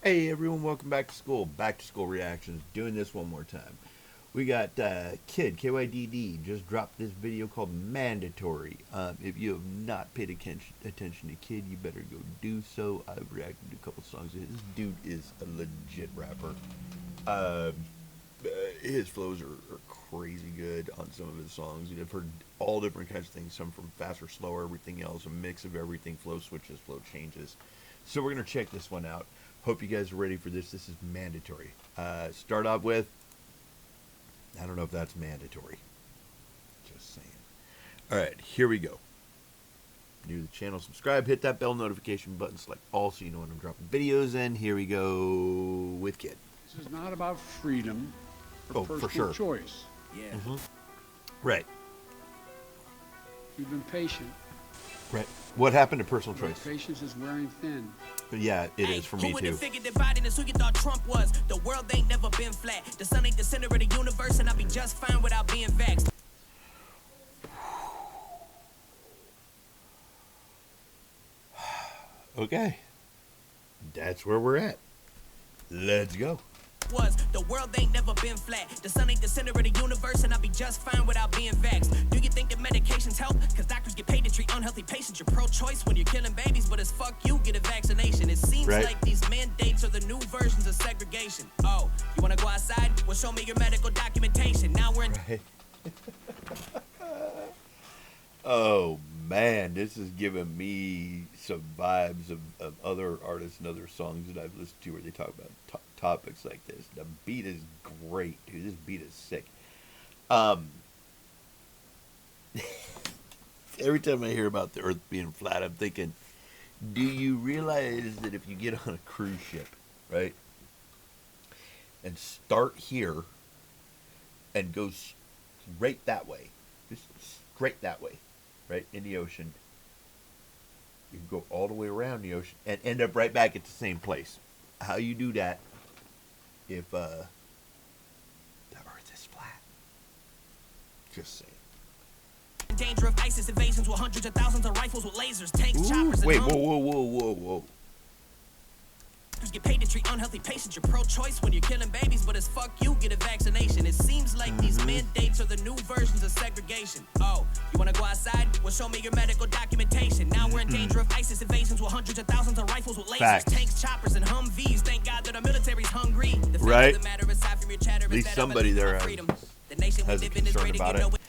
Hey everyone, welcome back to school. Back to school reactions. Doing this one more time. We got Kydd, Kydd, just dropped this video called Mandatory. If you have not paid attention to Kydd, you better go do so. I've reacted to a couple songs. This dude is a legit rapper. Uh, his flows are crazy good on some of his songs. I've heard all different kinds of things, some from faster, slower, everything else, a mix of everything, flow switches, flow changes. So we're going to check this one out. Hope you guys are ready for this. This is Mandatory. Start off with, I don't know if that's mandatory. Just saying. All right, here we go. New to the channel, subscribe, hit that bell notification button, select all so you know when I'm dropping videos, and here we go with Kydd. This is not about freedom or for personal sure. choice. Yeah. Right, You've been patient. right. What happened to personal choice? Patience is wearing thin. Yeah, it is for me who would too. have figured that Biden is who you thought Trump was? The world ain't never been flat. The sun ain't the center of the universe, and I'll be just fine without being vexed. Okay, that's where we're at. Let's go. The world ain't never been flat. The sun ain't the center of the universe, and I'll be just fine without being vexed. Do you think that medications help? Cause doctors get paid to treat unhealthy patients. You're pro-choice when you're killing babies, but as fuck you get a vaccination. It seems like these mandates are the new versions of segregation. Oh, you wanna go outside? Well, show me your medical documentation. Now we're in Oh man, this is giving me some vibes of other artists and other songs that I've listened to where they talk about topics like this. The beat is great, dude. This beat is sick. Every time I hear about the earth being flat, I'm thinking, do you realize that if you get on a cruise ship, right, and start here and go straight that way, just straight that way, right, in the ocean, you can go all the way around the ocean and end up right back at the same place. How you do that if the earth is flat? Just saying. danger of ISIS invasions with hundreds of thousands of rifles with lasers, tanks, choppers, and wait, whoa. get paid to treat unhealthy patients. You're pro-choice when you're killing babies, but as fuck you get a vaccination. It seems like these mandates are the new versions of segregation. Oh, you wanna go outside? Well, show me your medical documentation. Now we're in danger of ISIS invasions with hundreds of thousands of rifles with lasers, tanks, choppers, and Humvees. Thank God that our military's hungry. The fact of the matter, aside from your chatter, At least is that somebody there the nation we has a live in is concern great, about you know it.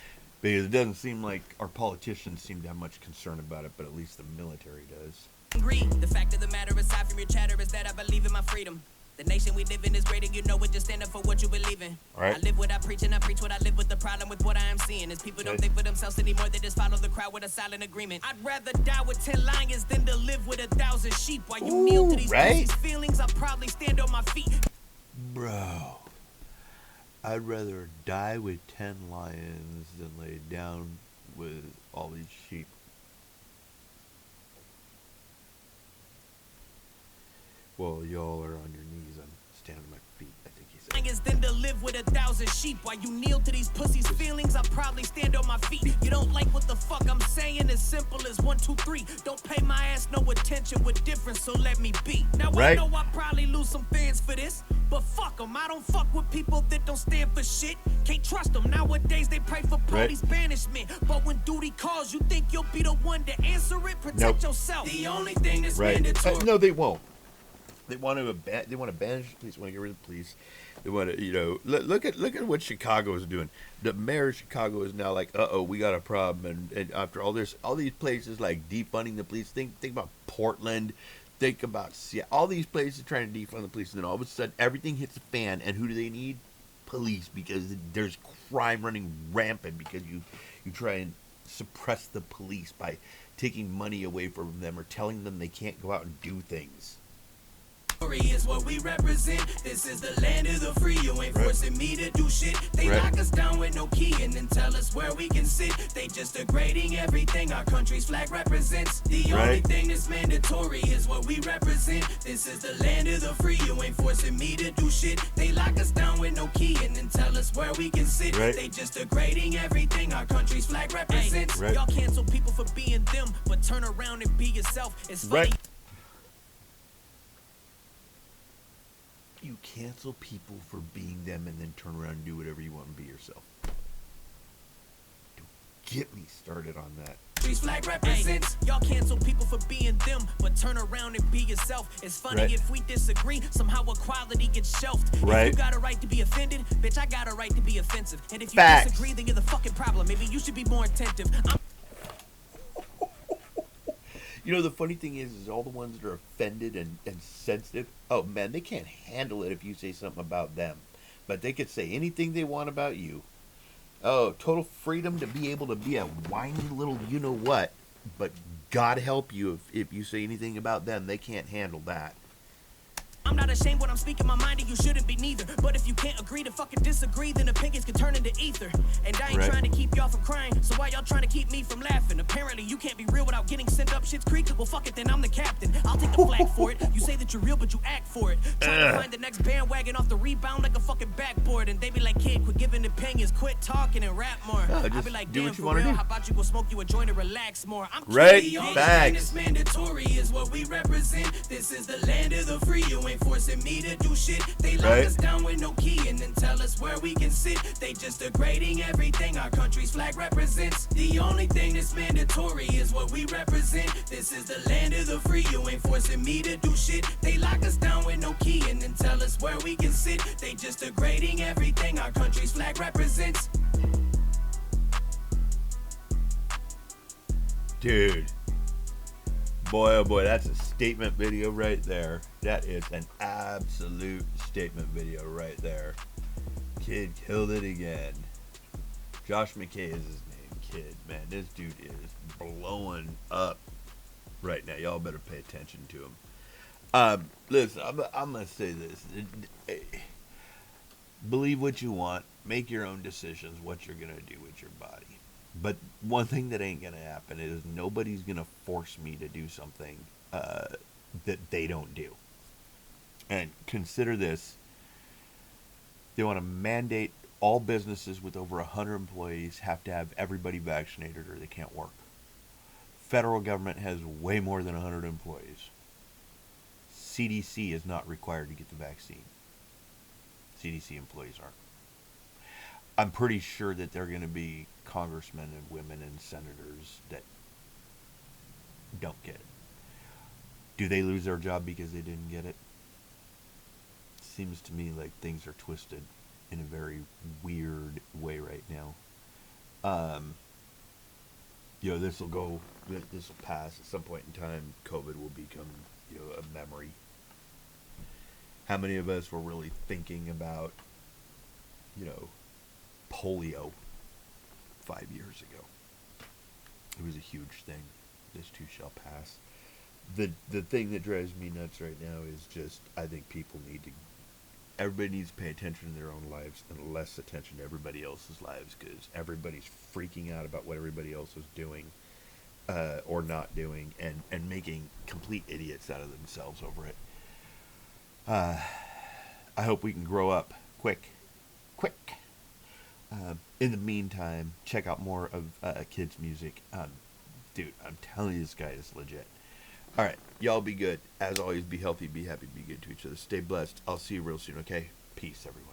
Because it doesn't seem like our politicians seem to have much concern about it, but at least the military does. The fact of the matter, aside from your chatter, is that I believe in my freedom. The nation we live in is great, and you know it. Just stand up for what you believe in. Right. I live what I preach, and I preach what I live. With the problem with what I am seeing is people don't think for themselves anymore. They just follow the crowd with a silent agreement. I'd rather die with 10 lions than to live with 1,000 sheep. While you kneel to these pussies' feelings, I'll probably stand on my feet. Bro, I'd rather die with 10 lions than lay down with all these sheep. Well, y'all are on your knees. I'm standing on my feet, I think he said. Lions than to live with 1,000 sheep. While you kneel to these pussies' feelings, I'll probably stand on my feet. You don't like what the fuck I'm saying? As simple as 1, 2, 3. Don't pay my ass no attention with difference, so let me be. Now I know I'll probably lose some fans for this, but fuck them. I don't fuck with people that don't stand for shit. Can't trust them. Nowadays they pray for police banishment, but when duty calls, you think you'll be the one to answer it? Protect yourself. The only thing that's mandatory. No, they won't. They want to banish the police. Want to get rid of the police. They want to, look at what Chicago is doing. The mayor of Chicago is now like, we got a problem. And after all these places like defunding the police. Think about Portland. Think about Seattle. All these places trying to defund the police, and then all of a sudden everything hits the fan. And who do they need? Police, because there's crime running rampant because you try and suppress the police by taking money away from them or telling them they can't go out and do things. Is what we represent. This is the land of the free. You ain't forcing me to do shit. They lock us down with no key and then tell us where we can sit. They just degrading everything our country's flag represents. The only thing that's mandatory is what we represent. This is the land of the free. You ain't forcing me to do shit. They lock us down with no key and then tell us where we can sit. They just degrading everything our country's flag represents. Y'all cancel people for being them, but turn around and be yourself. It's funny. you cancel people for being them and then turn around and do whatever you want and be yourself. Don't get me started on that. Flag represents. Y'all cancel people for being them, but turn around and be yourself. It's funny if we disagree, somehow equality gets shelved. Right. If you got a right to be offended, bitch, I got a right to be offensive. And if you disagree, then you're the fucking problem. Maybe you should be more attentive. You know, the funny thing is all the ones that are offended and sensitive, oh man, they can't handle it if you say something about them. But they could say anything they want about you. Oh, total freedom to be able to be a whiny little you-know-what. But God help you if you say anything about them. They can't handle that. I'm not ashamed when I'm speaking my mind, and you shouldn't be neither. But if you can't agree to fucking disagree, then opinions can turn into ether. And I ain't trying to keep y'all from crying, so why y'all trying to keep me from laughing? Apparently you can't be real without getting sent up Shit's Creek. Well, fuck it, then I'm the captain. I'll take the flag for it. You say that you're real, but you act for it. Trying to find the next bandwagon off the rebound like a fucking backboard. And they be like, kid, quit giving opinions, quit talking and rap more. I'll be like, damn, for real, how about you go smoke you a joint and relax more? I'm Facts. It's mandatory is what we represent. This is the land of the free. You ain't forcing me to do shit. They lock us down with no key and then tell us where we can sit. They just degrading everything our country's flag represents. The only thing that's mandatory is what we represent. This is the land of the free. You ain't forcing me to do shit. They lock us down with no key and then tell us where we can sit. They just degrading everything our country's flag represents. Dude. Boy, oh boy, that's a statement video right there. That is an absolute statement video right there. Kydd killed it again. Josh McKay is his name, Kydd. Man, this dude is blowing up right now. Y'all better pay attention to him. Listen, I'm going to say this. Believe what you want. Make your own decisions what you're going to do with your body. But one thing that ain't going to happen is nobody's going to force me to do something that they don't do. And consider this. They want to mandate all businesses with over 100 employees have to have everybody vaccinated or they can't work. Federal government has way more than 100 employees. CDC is not required to get the vaccine. CDC employees aren't. I'm pretty sure that there are going to be congressmen and women and senators that don't get it. Do they lose their job because they didn't get it? Seems to me like things are twisted in a very weird way right now. This will pass at some point in time. COVID will become, a memory. How many of us were really thinking about, polio 5 years ago? It was a huge thing. This too shall pass. The thing that drives me nuts right now is just, I think everybody needs to pay attention to their own lives and less attention to everybody else's lives, because everybody's freaking out about what everybody else is doing or not doing, and making complete idiots out of themselves over it. I hope we can grow up quick. In the meantime, check out more of Kydd's music. Dude, I'm telling you, this guy is legit. All right, y'all be good. As always, be healthy, be happy, be good to each other. Stay blessed. I'll see you real soon, okay? Peace, everyone.